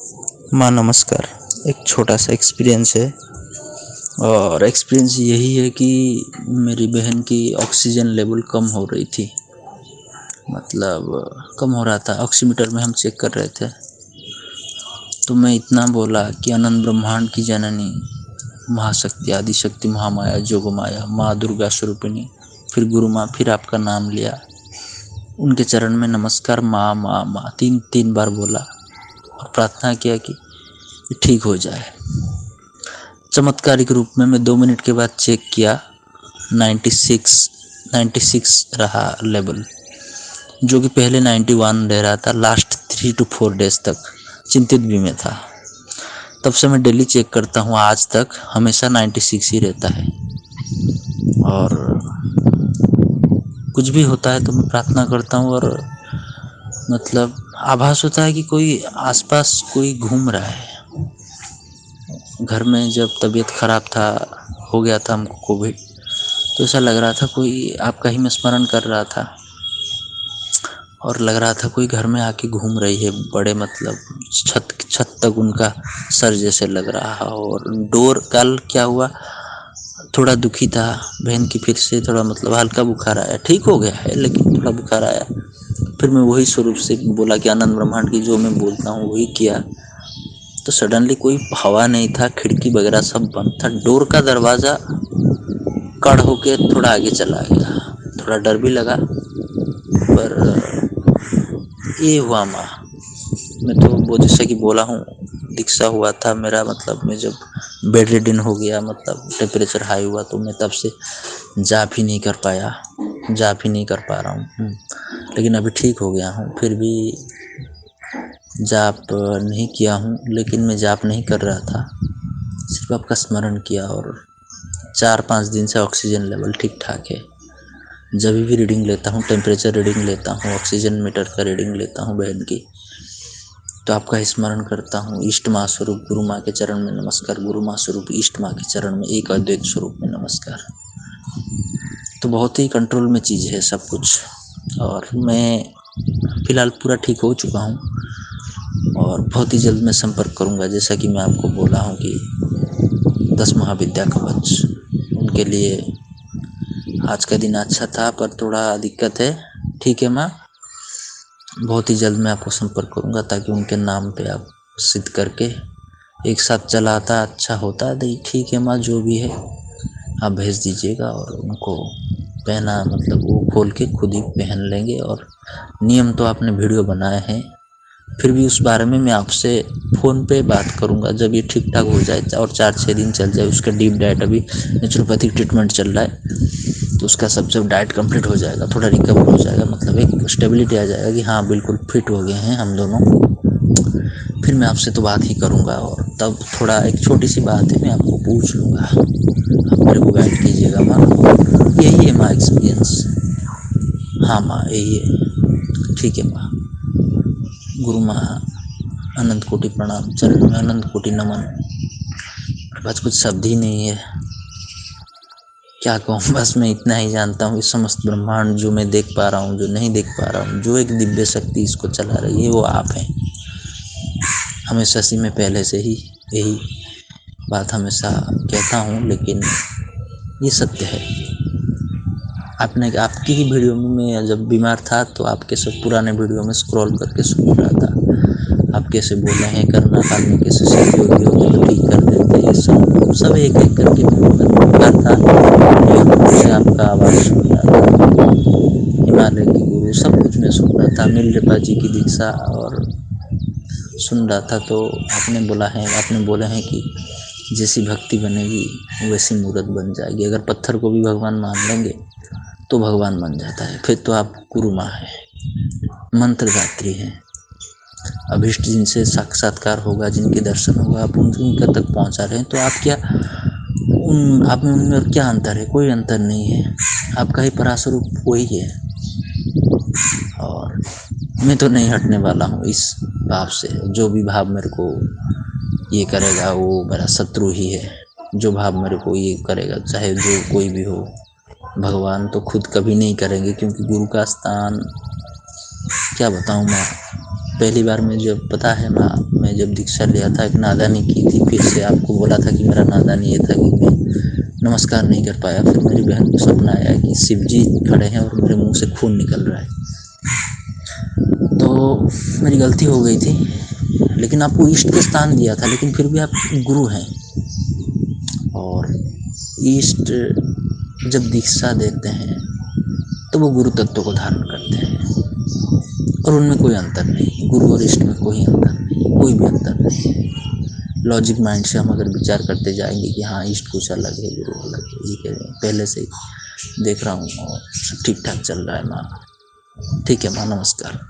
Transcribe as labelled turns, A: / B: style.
A: माँ नमस्कार। एक छोटा सा एक्सपीरियंस है और एक्सपीरियंस यही है कि मेरी बहन की ऑक्सीजन लेवल कम हो रही थी। मतलब कम हो रहा था, ऑक्सीमीटर में हम चेक कर रहे थे तो मैं इतना बोला कि अनंत ब्रह्मांड की जननी महाशक्ति आदिशक्ति महामाया जोगमाया माँ दुर्गा स्वरूपिणी, फिर गुरु माँ, फिर आपका नाम लिया, उनके चरण में नमस्कार, माँ माँ माँ तीन बार बोला और प्रार्थना किया कि ठीक हो जाए। चमत्कारिक रूप में मैं 2 मिनट के बाद चेक किया, 96 रहा लेवल, जो कि पहले 91 रह रहा था। लास्ट 3 to 4 डेज तक चिंतित भी मैं था। तब से मैं डेली चेक करता हूँ, आज तक हमेशा 96 ही रहता है। और कुछ भी होता है तो मैं प्रार्थना करता हूँ और मतलब आभास होता है कि कोई आसपास कोई घूम रहा है। घर में जब तबीयत खराब था, हो गया था हमको कोविड, तो ऐसा लग रहा था कोई आपका ही मैं स्मरण कर रहा था और लग रहा था कोई घर में आके घूम रही है। बड़े मतलब छत तक उनका सर जैसे लग रहा है। और डोर कल क्या हुआ, थोड़ा दुखी था बहन की, फिर से थोड़ा मतलब हल्का बुखार आया, ठीक हो गया है लेकिन थोड़ा बुखार आया। फिर मैं वही स्वरूप से बोला कि आनंद ब्रह्मांड की जो मैं बोलता हूँ वही किया, तो सडनली कोई हवा नहीं था, खिड़की वगैरह सब बंद था। डोर का दरवाज़ा कड़ होके थोड़ा आगे चला गया। थोड़ा डर भी लगा, पर ये हुआ माँ। मैं तो वो जैसे कि बोला हूँ, दीक्षा हुआ था मेरा, मतलब मैं जब बेड रिडन हो गया, मतलब टेम्परेचर हाई हुआ, तो मैं तब से जाप ही नहीं कर पा रहा हूँ। लेकिन अभी ठीक हो गया हूँ। फिर भी जाप नहीं किया हूँ, लेकिन मैं जाप नहीं कर रहा था, सिर्फ आपका स्मरण किया। और 4-5 दिन से ऑक्सीजन लेवल ठीक ठाक है। जब भी रीडिंग लेता हूँ, टेम्परेचर रीडिंग लेता हूँ, ऑक्सीजन मीटर का रीडिंग लेता हूँ बहन की, तो आपका स्मरण करता हूँ। इष्ट माँ स्वरूप गुरु माँ के चरण में नमस्कार, गुरु माँ स्वरूप इष्ट माँ के चरण में एक अद्वैत स्वरूप में नमस्कार। तो बहुत ही कंट्रोल में चीज़ है सब कुछ। और मैं फिलहाल पूरा ठीक हो चुका हूँ और बहुत ही जल्द मैं संपर्क करूँगा। जैसा कि मैं आपको बोला हूँ कि 10 महाविद्या कवच, उनके लिए आज का दिन अच्छा था पर थोड़ा दिक्कत है। ठीक है माँ, बहुत ही जल्द मैं आपको संपर्क करूँगा ताकि उनके नाम पे आप सिद्ध करके एक साथ चलाता अच्छा होता। नहीं ठीक है माँ, जो भी है आप भेज दीजिएगा और उनको पहना, मतलब वो खोल के खुद ही पहन लेंगे। और नियम तो आपने वीडियो बनाए हैं, फिर भी उस बारे में मैं आपसे फ़ोन पे बात करूँगा जब ये ठीक ठाक हो जाए और 4-6 दिन चल जाए। उसका डीप डाइट, अभी नेचुरोपैथिक ट्रीटमेंट चल रहा है, तो उसका सब जब डाइट कंप्लीट हो जाएगा, थोड़ा रिकवर हो जाएगा, मतलब एक स्टेबिलिटी आ जाएगा कि हाँ बिल्कुल फिट हो गए हैं हम दोनों, फिर मैं आपसे तो बात ही करूँगा। और तब थोड़ा एक छोटी सी बात है, मैं आपको पूछ लूँगा, आप मेरे को गाइड कीजिएगा माँ। यही है माँ एक्सपीरियंस। हाँ माँ यही है। ठीक है माँ। गुरु माँ अनंत कोटि प्रणाम, चरण में अनंत कोटि नमन। मेरे पास कुछ शब्द ही नहीं है, क्या कहूँ। बस मैं इतना ही जानता हूँ कि समस्त ब्रह्मांड जो मैं देख पा रहा हूँ, जो नहीं देख पा रहा हूँ, जो एक दिव्य शक्ति इसको चला रही है वो आप हैं। हमेशा से मैं पहले से ही यही बात हमेशा कहता हूँ, लेकिन ये सत्य है। आपकी ही वीडियो में मैं जब बीमार था तो आपके सब पुराने वीडियो में स्क्रॉल करके सुन रहा था। आप कैसे बोले हैं, करना काल में कैसे सहयोगी होते तो ठीक कर देते, ये सब एक एक करके मैं था। यूट्यूब से आपका आवाज़ सुन रहा था, हिमालय की गुरु सब कुछ मैं सुन रहा था, मिलरेपा जी की दीक्षा और सुन रहा था। तो आपने बोला है कि जैसी भक्ति बनेगी वैसी मूर्त बन जाएगी। अगर पत्थर को भी भगवान मान लेंगे तो भगवान बन जाता है। फिर तो आप गुरु माँ हैं, मंत्रदात्री हैं। अभिष्ट जिनसे साक्षात्कार होगा, जिनके दर्शन होगा, आप उनके तक पहुँचा रहे हैं, तो आप क्या आप में उनमें और क्या अंतर है? कोई अंतर नहीं है। आपका ही परास्वरूप वही है। और मैं तो नहीं हटने वाला हूँ इस भाव से। जो भी भाव मेरे को ये करेगा वो मेरा शत्रु ही है। जो भाव मेरे को ये करेगा, चाहे जो कोई भी हो, भगवान तो खुद कभी नहीं करेंगे, क्योंकि गुरु का स्थान क्या बताऊँ माँ। पहली बार में जब पता है माँ, मैं जब दीक्षा लिया था एक नादानी की थी, फिर से आपको बोला था कि मेरा नादानी ये था कि मैं नमस्कार नहीं कर पाया। फिर मेरी बहन को सपना आया कि शिव जी खड़े हैं और मेरे मुंह से खून निकल रहा है। तो मेरी गलती हो गई थी, लेकिन आपको ईष्ट के स्थान दिया था, लेकिन फिर भी आप गुरु हैं। और ईष्ट जब दीक्षा देते हैं तो वो गुरु तत्व को धारण करते हैं, और उनमें कोई अंतर नहीं, गुरु और इष्ट में कोई अंतर नहीं, कोई भी अंतर नहीं है। लॉजिक माइंड से हम अगर विचार करते जाएंगे कि हाँ इष्ट कुछ अलग है, गुरु अलग है, ये कह रहे हैं पहले से ही देख रहा हूँ और सब ठीक ठाक चल रहा है माँ। ठीक है माँ, नमस्कार।